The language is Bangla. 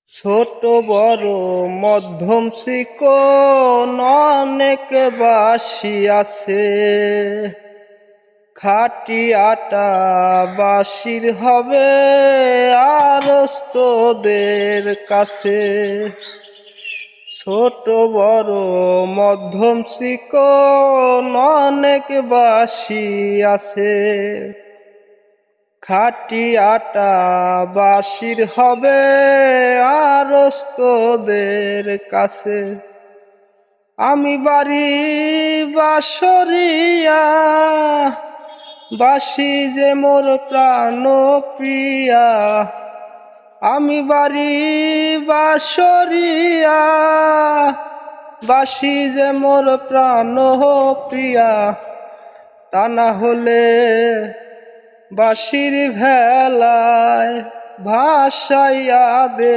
ছোট বড় মধ্যম চিকন অনেক বাঁশি আছে। খাঁটি আটা বাঁশির হবে আরস্তদের কাছে। ছোট বড় মধ্যম চিকন অনেক বাঁশি আছে। খাঁটি আটা বাঁশির হবে আরস্তদের কাছে। আমি বাড়ি বাঁশরিয়া বাঁশি যে মোর প্রাণ প্রিয়া। আমি বাড়ি বাঁশরিয়া বাঁশি যে মোর প্রাণ প্রিয়া। তা না হলে বাঁশির ভেলায় ভাসাইয়া দে।